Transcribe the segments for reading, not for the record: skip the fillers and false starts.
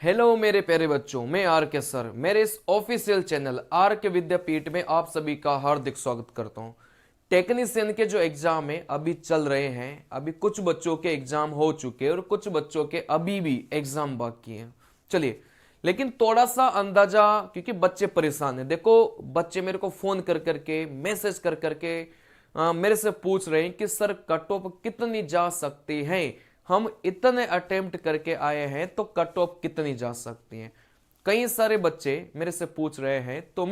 Hello मेरे प्यारे बच्चों, मैं आर के सर मेरे इस ऑफिशियल चैनल आर के विद्यापीठ में आप सभी का हार्दिक स्वागत करता हूं। टेक्नीशियन के जो एग्जाम है अभी चल रहे हैं। अभी कुछ बच्चों के एग्जाम हो चुके हैं और कुछ बच्चों के अभी भी एग्जाम बाकी हैं। चलिए, लेकिन थोड़ा सा अंदाजा, क्योंकि बच्चे परेशान हैं। देखो, बच्चे मेरे को फोन कर करके, मैसेज कर करके मेरे से पूछ रहे हैं कि सर कट ऑफ कितनी जा सकती है। हम इतने अटेम्प्ट करके आए हैं तो कट ऑफ कितनी जा सकती है। कई सारे बच्चे मेरे से पूछ रहे हैं, तो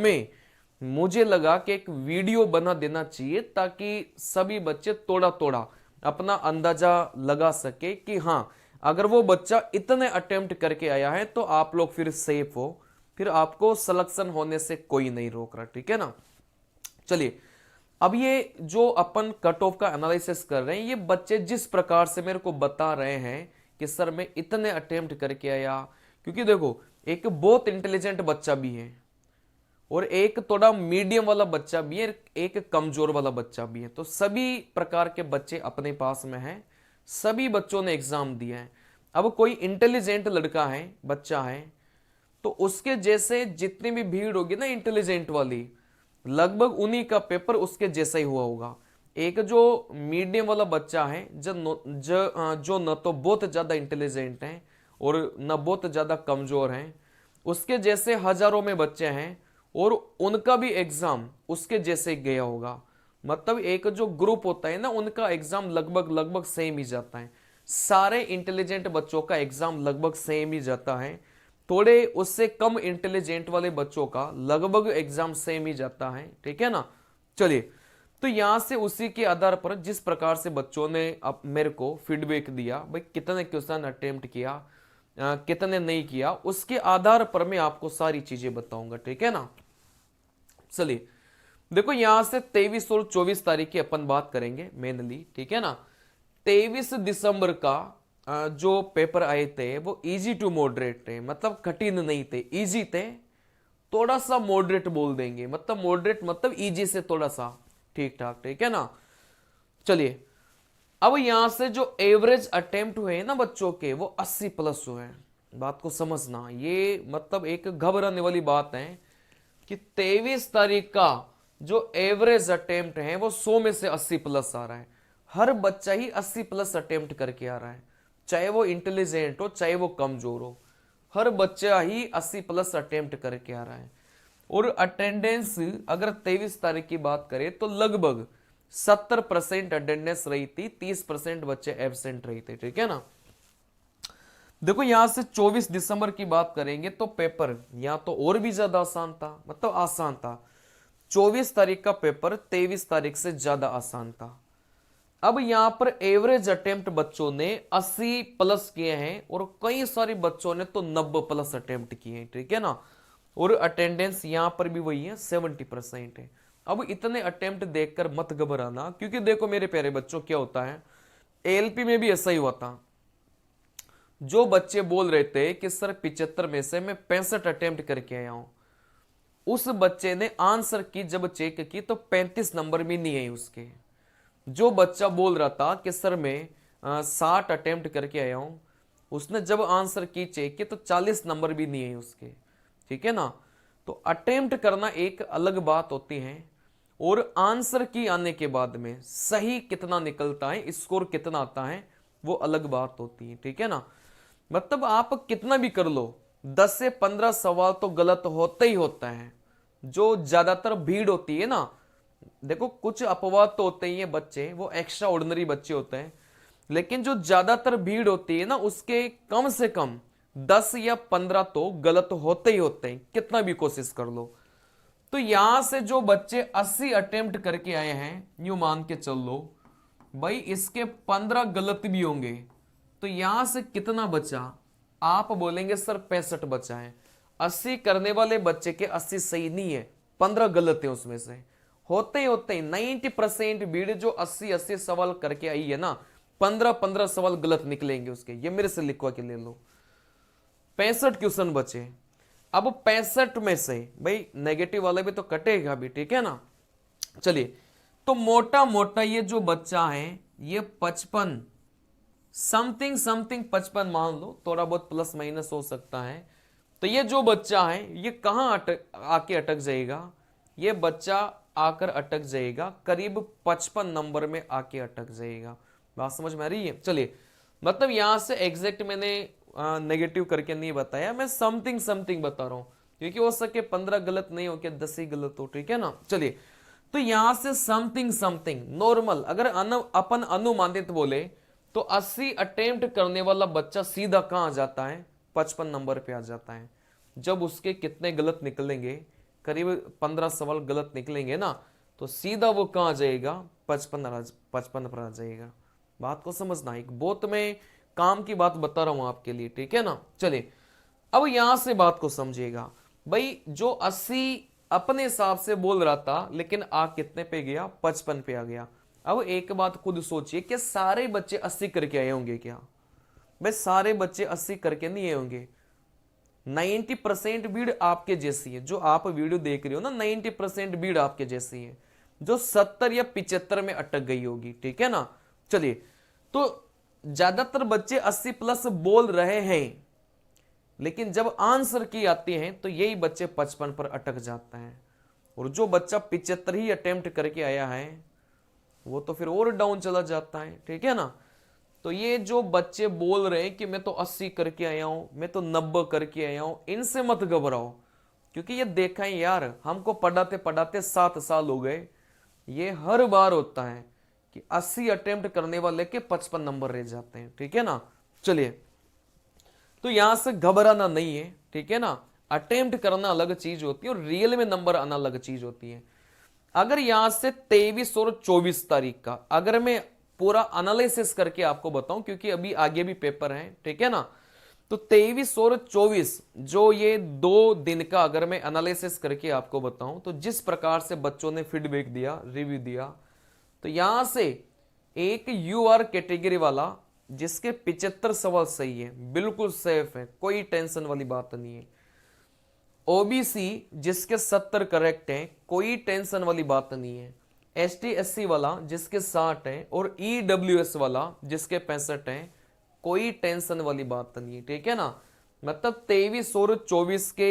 मुझे लगा कि एक वीडियो बना देना चाहिए ताकि सभी बच्चे थोड़ा थोड़ा अपना अंदाजा लगा सके कि हाँ, अगर वो बच्चा इतने अटेम्प्ट करके आया है तो आप लोग फिर सेफ हो, फिर आपको सिलेक्शन होने से कोई नहीं रोक रहा। ठीक है ना। चलिए, अब ये जो अपन कट ऑफ का एनालिसिस कर रहे हैं, ये बच्चे जिस प्रकार से मेरे को बता रहे हैं कि सर मैं इतने अटेम्प्ट करके आया, क्योंकि देखो, एक बहुत इंटेलिजेंट बच्चा भी है और एक थोड़ा मीडियम वाला बच्चा भी है, एक कमजोर वाला बच्चा भी है। तो सभी प्रकार के बच्चे अपने पास में हैं। सभी बच्चों ने एग्जाम दिया है। अब कोई इंटेलिजेंट लड़का है, बच्चा है, तो उसके जैसे जितनी भी भीड़ होगी ना इंटेलिजेंट वाली, लगभग उन्हीं का पेपर उसके जैसा ही हुआ होगा। एक जो मीडियम वाला बच्चा है, जो न तो बहुत ज्यादा इंटेलिजेंट है और न बहुत ज्यादा कमजोर है, उसके जैसे हजारों में बच्चे हैं और उनका भी एग्जाम उसके जैसे ही गया होगा। मतलब एक जो ग्रुप होता है ना, उनका एग्जाम लगभग लगभग सेम ही जाता है। सारे इंटेलिजेंट बच्चों का एग्जाम लगभग सेम ही जाता है। थोड़े उससे कम इंटेलिजेंट वाले बच्चों का लगभग एग्जाम सेम ही जाता है। ठीक है ना। चलिए, तो यहां से उसी के आधार पर जिस प्रकार से बच्चों ने अब मेरे को फीडबैक दिया, भाई कितने क्वेश्चन अटेम्प्ट किया, कितने नहीं किया, उसके आधार पर मैं आपको सारी चीजें बताऊंगा। ठीक है ना। चलिए, देखो, यहां से 23 और 24 तारीख की अपन बात करेंगे मेनली। ठीक है ना। 23 दिसंबर का जो पेपर आए थे वो इजी टू मॉडरेट थे, मतलब कठिन नहीं थे, इजी थे। थोड़ा सा मॉडरेट बोल देंगे, मतलब मॉडरेट मतलब इजी से थोड़ा सा ठीक ठाक। ठीक है ना। चलिए, अब यहां से जो एवरेज अटेम्प्ट हुए ना बच्चों के, वो 80 प्लस हुए हैं। बात को समझना, ये मतलब एक घबराने वाली बात है कि 23 तारीख का जो एवरेज अटेम्प्ट है वो 100 में से 80 प्लस आ रहा है। हर बच्चा ही 80 प्लस अटेम्प्ट करके आ रहा है, चाहे वो इंटेलिजेंट हो चाहे वो कमजोर हो। हर बच्चा ही 80 प्लस अटेम्प्ट करके आ रहा है। और अटेंडेंस अगर 23 तारीख की बात करें तो लगभग 70% अटेंडेंस रही थी, 30% बच्चे एब्सेंट रहे थे। ठीक है ना। देखो, यहां से 24 दिसंबर की बात करेंगे तो पेपर यहां तो और भी ज्यादा आसान था, मतलब आसान था। 24 तारीख का पेपर 23 तारीख से ज्यादा आसान था। अब यहां पर एवरेज अटेम्प्ट बच्चों ने 80 प्लस किए हैं और कई सारे बच्चों ने तो 90 प्लस अटेम्प्ट किए हैं। ठीक है ना। और अटेंडेंस यहां पर भी वही है, 70% है। अब इतने अटेम्प्ट देखकर मत घबराना, क्योंकि देखो मेरे प्यारे बच्चों, क्या होता है, एएलपी में भी ऐसा ही हुआ था। जो बच्चे बोल रहे थे कि सर 75 में से मैं 65 अटेम्प्ट करके आया हूं, उस बच्चे ने आंसर की जब चेक की तो 35 नंबर भी नहीं आई उसके। जो बच्चा बोल रहा था कि सर मैं 60 अटेम्प्ट करके आया हूं, उसने जब आंसर की चेक की तो 40 नंबर भी नहीं आई उसके। ठीक है ना। तो अटेम्प्ट करना एक अलग बात होती है और आंसर की आने के बाद में सही कितना निकलता है, स्कोर कितना आता है, वो अलग बात होती है। ठीक है ना। मतलब आप कितना भी कर लो, 10 से 15 सवाल तो गलत होते ही होता है। जो ज्यादातर भीड़ होती है ना, देखो कुछ अपवाद तो होते ही हैं, बच्चे वो एक्स्ट्रा ऑर्डिनरी बच्चे होते हैं, लेकिन जो ज्यादातर भीड़ होती है ना, उसके कम से कम 10 या 15 तो गलत होते ही होते हैं, कितना भी कोशिश कर लो। तो यहां से जो बच्चे 80 अटेम्प्ट करके आए हैं, यूं मान के चल लो भाई इसके 15 गलत भी होंगे, तो यहां से कितना बचा? आप बोलेंगे सर 65 बचा है। 80 करने वाले बच्चे के 80 सही नहीं है, 15 गलत है उसमें से। होते ही 90% भीड़ जो 80-80 सवाल करके आई है ना, 15-15 सवाल गलत निकलेंगे उसके। ये मेरे से लिखवा के ले लो। 65 क्वेश्चन बचे। अब 65 में से भाई नेगेटिव वाला भी तो कटेगा भी। ठीक है ना। चलिए, तो मोटा मोटा ये जो बच्चा है ये 55 समथिंग समथिंग 55 मान लो, थोड़ा बहुत प्लस माइनस हो सकता है। तो ये जो बच्चा है ये कहां आके अटक जाएगा, ये बच्चा आकर अटक जाएगा करीब 55 नंबर में आके अटक जाएगा। बात समझ में आ रही है? चलिए, मतलब यहां से एग्जैक्ट मैंने नेगेटिव करके नहीं बताया, मैं समथिंग समथिंग बता रहा हूं, क्योंकि हो सके 15 गलत नहीं हो, क्या 10 ही गलत हो, ठीक है ना। चलिए, तो यहां से समथिंग समथिंग नॉर्मल अगर अपन अनुमानित बोले तो 80 अटेम्प्ट करने वाला बच्चा सीधा कहां आ जाता है, 55 नंबर पे आ जाता है। जब उसके कितने गलत निकलेंगे, करीब 15 सवाल गलत निकलेंगे ना, तो सीधा वो कहां आ जाएगा, 55 पर आ जाएगा। बात को समझना, एक बहुत में काम की बात बता रहा हूं आपके लिए, ठीक है ना। चलिए, अब यहां से बात को समझिएगा भाई, जो 80 अपने हिसाब से बोल रहा था, लेकिन आ कितने पे गया, 55 पे आ गया। अब एक बात खुद सोचिए कि सारे बच्चे 80 करके आए होंगे क्या? भाई सारे बच्चे 80 करके नहीं आए होंगे। 90% भीड़ आपके जैसी है, जो आप वीडियो देख रहे हो ना, 90% भीड़ आपके जैसी है, जो 70 या 75 में अटक गई होगी, ठीक है ना। चलिए, तो ज्यादातर बच्चे 80 प्लस बोल रहे हैं, लेकिन जब आंसर की आती है तो यही बच्चे 55 पर अटक जाते हैं। और जो बच्चा 75 ही अटेम्प्ट करके आया है वो तो फिर और डाउन चला जाता है, ठीक है ना। तो ये जो बच्चे बोल रहे हैं कि मैं तो 80 करके आया हूं, मैं तो 90 करके आया हूं, इनसे मत घबराओ, क्योंकि ये देखा है यार, हमको पढ़ाते पढ़ाते 7 साल हो गए, ये हर बार होता है कि 80 अटेम्प्ट करने वाले के 55 नंबर रह जाते हैं, ठीक है ना। चलिए, तो यहां से घबराना नहीं है, ठीक है ना। अटेम्प्ट करना अलग चीज होती है और रियल में नंबर आना अलग चीज होती है। अगर यहां से 23 और 24 तारीख का अगर मैं पूरा एनालिसिस करके आपको बताऊं, क्योंकि अभी आगे भी पेपर हैं, ठीक है ना, तो 23 और 24 जो ये 2 दिन का अगर मैं एनालिसिस करके आपको बताऊं, तो जिस प्रकार से बच्चों ने फीडबैक दिया, रिव्यू दिया, तो यहां से एक यूआर कैटेगरी वाला जिसके 75 सवाल सही है, बिल्कुल सेफ है, कोई टेंशन वाली बात नहीं है। ओबीसी जिसके 70 करेक्ट हैं, कोई टेंशन वाली बात नहीं है। एसटी एससी वाला जिसके 60 हैं और ईडब्ल्यूएस वाला जिसके 65 हैं, कोई टेंशन वाली बात नहीं है, ठीक है ना। मतलब 23 और 24 के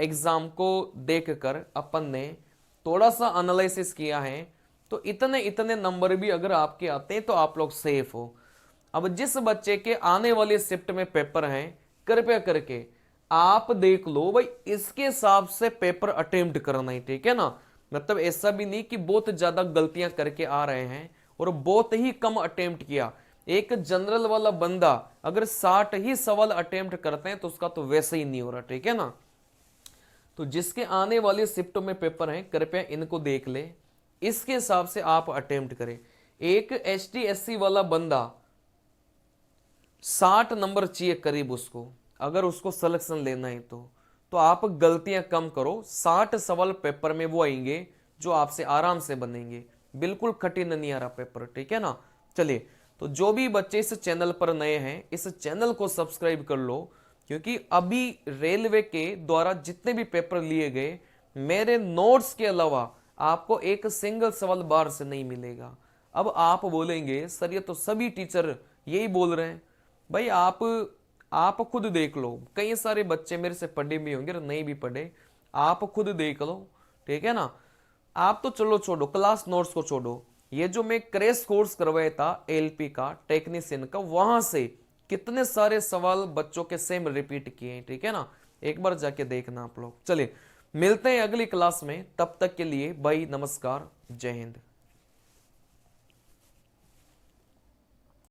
एग्जाम को देखकर अपन ने थोड़ा सा एनालिसिस किया है, तो इतने इतने नंबर भी अगर आपके आते हैं तो आप लोग सेफ हो। अब जिस बच्चे के आने वाले शिफ्ट में पेपर हैं, कृपया करके आप देख लो भाई, इसके हिसाब से पेपर अटेम्प्ट करना है, ठीक है ना। मतलब ऐसा भी नहीं कि बहुत ज्यादा गलतियां करके आ रहे हैं और बहुत ही कम अटेम्प्ट किया। एक जनरल वाला बंदा अगर 60 ही सवाल अटेम्प्ट करते हैं तो उसका तो वैसे ही नहीं हो रहा, ठीक है ना। तो जिसके आने वाले शिफ्ट में पेपर हैं, कृपया इनको देख ले, इसके हिसाब से आप अटेम्प्ट करें। एक एसटी एससी वाला बंदा 60 नंबर चाहिए करीब उसको, अगर उसको सिलेक्शन लेना है तो आप गलतियां कम करो। 60 सवाल पेपर में वो आएंगे जो आपसे आराम से बनेंगे, बिल्कुल कठिन नहीं आ रहा पेपर, ठीक है ना। चलिए, तो जो भी बच्चे इस चैनल पर नए हैं, इस चैनल को सब्सक्राइब कर लो, क्योंकि अभी रेलवे के द्वारा जितने भी पेपर लिए गए, मेरे नोट्स के अलावा आपको एक सिंगल सवाल बाहर से नहीं मिलेगा। अब आप बोलेंगे सर ये तो सभी टीचर यही बोल रहे हैं। भाई आप खुद देख लो, कई सारे बच्चे मेरे से पढ़े भी होंगे और नहीं भी पढ़े, आप खुद देख लो, ठीक है ना। आप तो चलो छोड़ो, क्लास नोट्स को छोड़ो, ये जो मैं क्रैश कोर्स करवाया था एलपी का, टेक्नीशियन का, वहां से कितने सारे सवाल बच्चों के सेम रिपीट किए हैं, ठीक है ना। एक बार जाके देखना आप लोग। चलिए, मिलते हैं अगली क्लास में, तब तक के लिए भाई नमस्कार, जय हिंद।